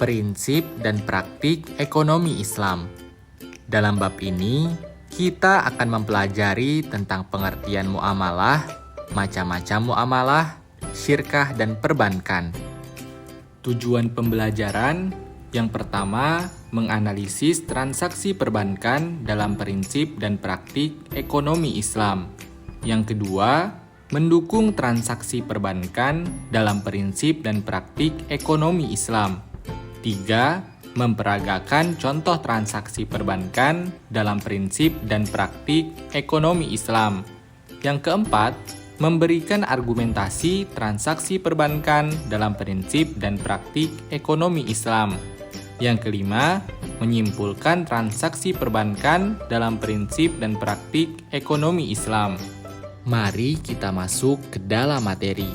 prinsip dan praktik ekonomi Islam. Dalam bab ini, kita akan mempelajari tentang pengertian muamalah, macam-macam muamalah, syirkah, dan perbankan. Tujuan pembelajaran yang pertama, menganalisis transaksi perbankan dalam prinsip dan praktik ekonomi Islam. Yang kedua, mendukung transaksi perbankan dalam prinsip dan praktik ekonomi Islam. 3. Memperagakan contoh transaksi perbankan dalam prinsip dan praktik ekonomi Islam. Yang keempat, memberikan argumentasi transaksi perbankan dalam prinsip dan praktik ekonomi Islam. Yang kelima, menyimpulkan transaksi perbankan dalam prinsip dan praktik ekonomi Islam. Mari kita masuk ke dalam materi.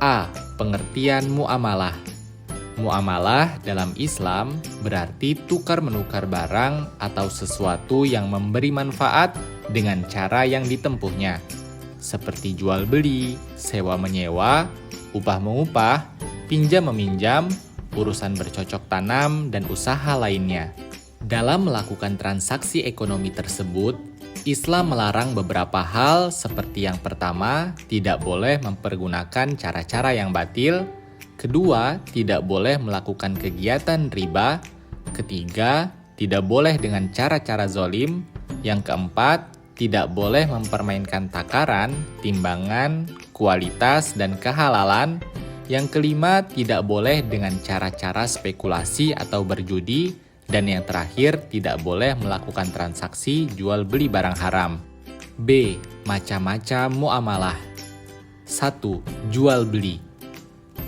A. Pengertian muamalah. Muamalah dalam Islam berarti tukar-menukar barang atau sesuatu yang memberi manfaat dengan cara yang ditempuhnya, seperti jual-beli, sewa-menyewa, upah-mengupah, pinjam-meminjam, urusan bercocok tanam, dan usaha lainnya. Dalam melakukan transaksi ekonomi tersebut, Islam melarang beberapa hal seperti yang pertama, tidak boleh mempergunakan cara-cara yang batil. Kedua, tidak boleh melakukan kegiatan riba. Ketiga, tidak boleh dengan cara-cara zolim. Yang keempat, tidak boleh mempermainkan takaran, timbangan, kualitas, dan kehalalan. Yang kelima, tidak boleh dengan cara-cara spekulasi atau berjudi. Dan yang terakhir, tidak boleh melakukan transaksi jual beli barang haram. B. Macam-macam muamalah. 1. Jual beli.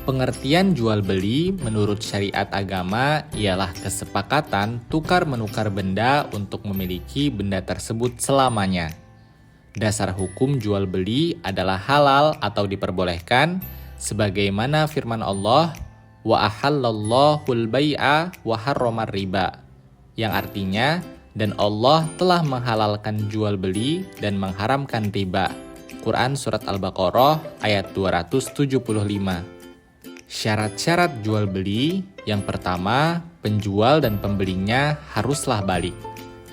Pengertian jual beli menurut syariat agama ialah kesepakatan tukar-menukar benda untuk memiliki benda tersebut selamanya. Dasar hukum jual beli adalah halal atau diperbolehkan, sebagaimana firman Allah, wa ahallallahul bai'a wa harramar riba, yang artinya, dan Allah telah menghalalkan jual beli dan mengharamkan riba. Quran Surat Al-Baqarah ayat 275. Syarat-syarat jual beli, yang pertama, penjual dan pembelinya haruslah balik.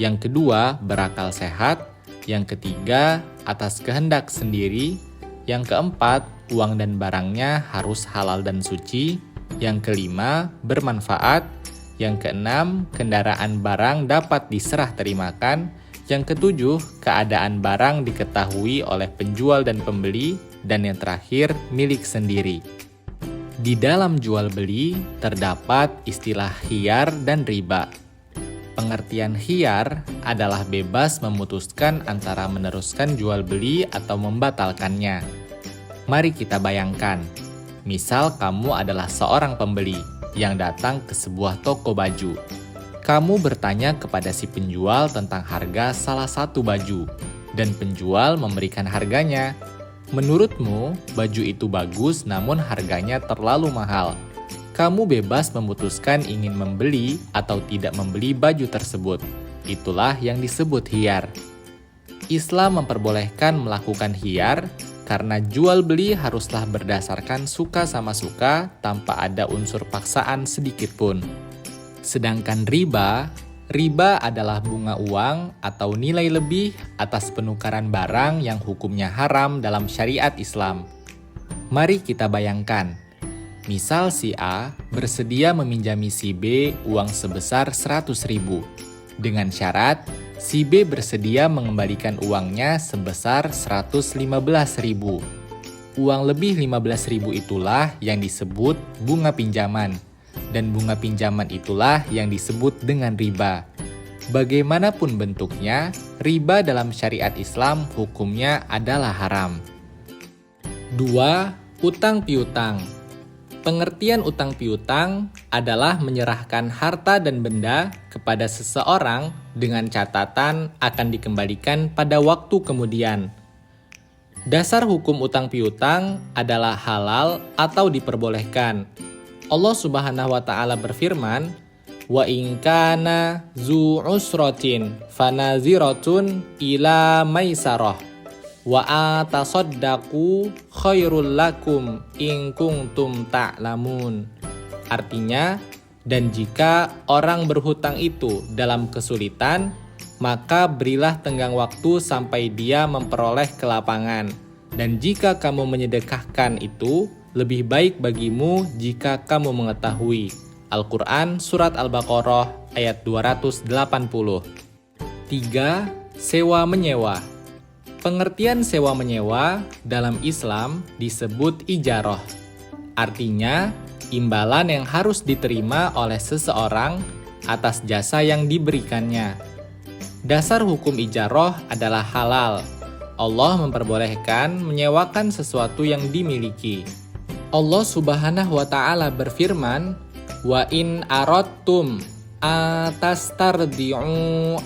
Yang kedua, berakal sehat. Yang ketiga, atas kehendak sendiri. Yang keempat, uang dan barangnya harus halal dan suci. Yang kelima, bermanfaat. Yang keenam, kendaraan barang dapat diserah terimakan. Yang ketujuh, keadaan barang diketahui oleh penjual dan pembeli. Dan yang terakhir, milik sendiri. Di dalam jual beli terdapat istilah khiyar dan riba. Pengertian khiyar adalah bebas memutuskan antara meneruskan jual beli atau membatalkannya. Mari kita bayangkan, misal kamu adalah seorang pembeli yang datang ke sebuah toko baju. Kamu bertanya kepada si penjual tentang harga salah satu baju, dan penjual memberikan harganya. Menurutmu, baju itu bagus namun harganya terlalu mahal. Kamu bebas memutuskan ingin membeli atau tidak membeli baju tersebut. Itulah yang disebut khiyar. Islam memperbolehkan melakukan khiyar karena jual beli haruslah berdasarkan suka sama suka tanpa ada unsur paksaan sedikit pun. Sedangkan riba adalah bunga uang atau nilai lebih atas penukaran barang yang hukumnya haram dalam syariat Islam. Mari kita bayangkan, misal si A bersedia meminjami si B uang sebesar 100.000, dengan syarat si B bersedia mengembalikan uangnya sebesar 115.000. Uang lebih 15.000 itulah yang disebut bunga pinjaman. Dan bunga pinjaman itulah yang disebut dengan riba. Bagaimanapun bentuknya, riba dalam syariat Islam hukumnya adalah haram. 2. Utang piutang. Pengertian utang piutang adalah menyerahkan harta dan benda kepada seseorang dengan catatan akan dikembalikan pada waktu kemudian. Dasar hukum utang piutang adalah halal atau diperbolehkan. Allah Subhanahu wa Ta'ala berfirman, "Wa in kana zu usratin fanaziratun ila maisarah wa atasaddaqu khairul lakum in kuntum ta'lamun." Artinya, Dan jika orang berhutang itu dalam kesulitan, maka berilah tenggang waktu sampai dia memperoleh kelapangan. Dan jika kamu menyedekahkan itu, lebih baik bagimu jika kamu mengetahui. Al-Quran Surat Al-Baqarah ayat 280. 3. Sewa-menyewa. Pengertian sewa-menyewa dalam Islam disebut ijarah. Artinya, imbalan yang harus diterima oleh seseorang atas jasa yang diberikannya. Dasar hukum ijarah adalah halal. Allah memperbolehkan menyewakan sesuatu yang dimiliki. Allah Subhanahu wa Ta'ala berfirman, "Wa in aradtum atastardi'u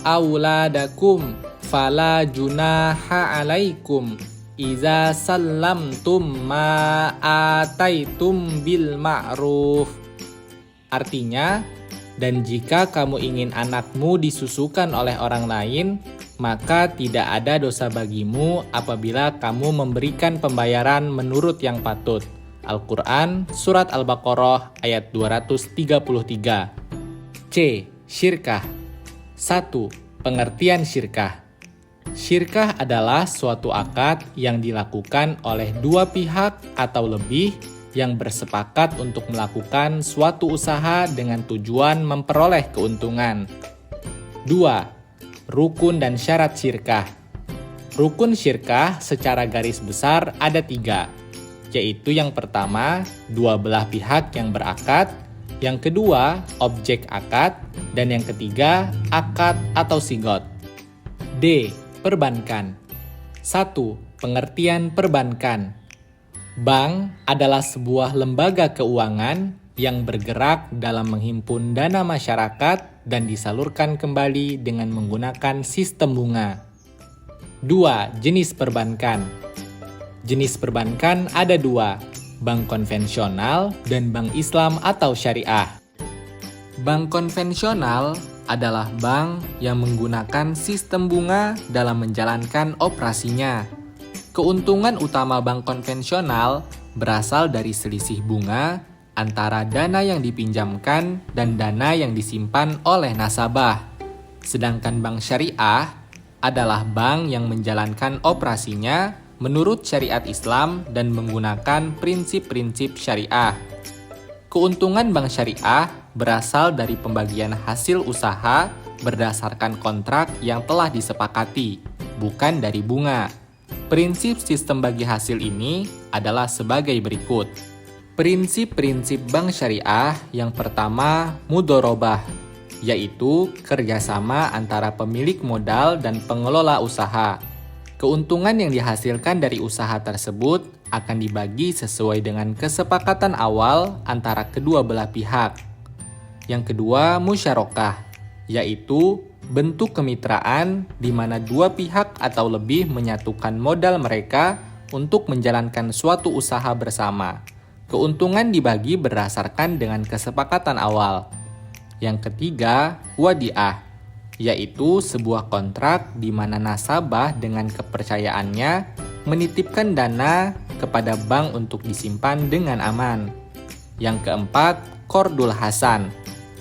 auladakum fala junaha alaikum iza sallamtum ma ataitum bil ma'ruf." Artinya, dan jika kamu ingin anakmu disusukan oleh orang lain, maka tidak ada dosa bagimu apabila kamu memberikan pembayaran menurut yang patut. Al-Quran Surat Al-Baqarah ayat 233. C. Syirkah. 1. Pengertian syirkah. Syirkah adalah suatu akad yang dilakukan oleh dua pihak atau lebih yang bersepakat untuk melakukan suatu usaha dengan tujuan memperoleh keuntungan. 2. Rukun dan syarat syirkah. Rukun syirkah secara garis besar ada 3, yaitu yang pertama, dua belah pihak yang berakad, yang kedua, objek akad, dan yang ketiga, akad atau sigot. D. Perbankan. 1. Pengertian perbankan. Bank adalah sebuah lembaga keuangan yang bergerak dalam menghimpun dana masyarakat dan disalurkan kembali dengan menggunakan sistem bunga. 2. Jenis perbankan. Jenis perbankan ada 2, bank konvensional dan bank Islam atau syariah. Bank konvensional adalah bank yang menggunakan sistem bunga dalam menjalankan operasinya. Keuntungan utama bank konvensional berasal dari selisih bunga antara dana yang dipinjamkan dan dana yang disimpan oleh nasabah. Sedangkan bank syariah adalah bank yang menjalankan operasinya menurut syariat Islam dan menggunakan prinsip-prinsip syariah. Keuntungan bank syariah berasal dari pembagian hasil usaha berdasarkan kontrak yang telah disepakati, bukan dari bunga. Prinsip sistem bagi hasil ini adalah sebagai berikut. Prinsip-prinsip bank syariah yang pertama, mudorobah, yaitu kerjasama antara pemilik modal dan pengelola usaha. Keuntungan yang dihasilkan dari usaha tersebut akan dibagi sesuai dengan kesepakatan awal antara kedua belah pihak. Yang kedua, musyarakah, yaitu bentuk kemitraan di mana dua pihak atau lebih menyatukan modal mereka untuk menjalankan suatu usaha bersama. Keuntungan dibagi berdasarkan dengan kesepakatan awal. Yang ketiga, wadiah, yaitu sebuah kontrak di mana nasabah dengan kepercayaannya menitipkan dana kepada bank untuk disimpan dengan aman. Yang keempat, qardul hasan,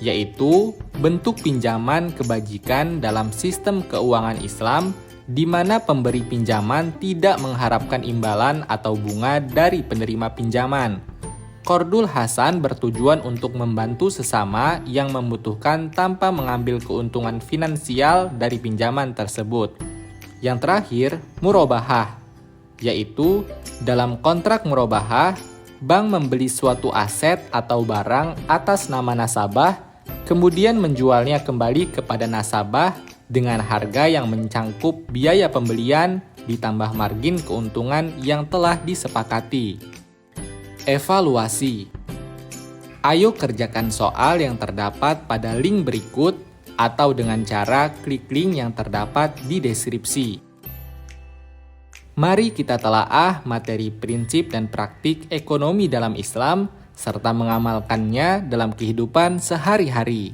yaitu bentuk pinjaman kebajikan dalam sistem keuangan Islam di mana pemberi pinjaman tidak mengharapkan imbalan atau bunga dari penerima pinjaman. Qardul hasan bertujuan untuk membantu sesama yang membutuhkan tanpa mengambil keuntungan finansial dari pinjaman tersebut. Yang terakhir, murabahah, yaitu dalam kontrak murabahah, bank membeli suatu aset atau barang atas nama nasabah, kemudian menjualnya kembali kepada nasabah dengan harga yang mencangkup biaya pembelian ditambah margin keuntungan yang telah disepakati. Evaluasi. Ayo kerjakan soal yang terdapat pada link berikut atau dengan cara klik link yang terdapat di deskripsi. Mari kita telaah materi prinsip dan praktik ekonomi dalam Islam serta mengamalkannya dalam kehidupan sehari-hari.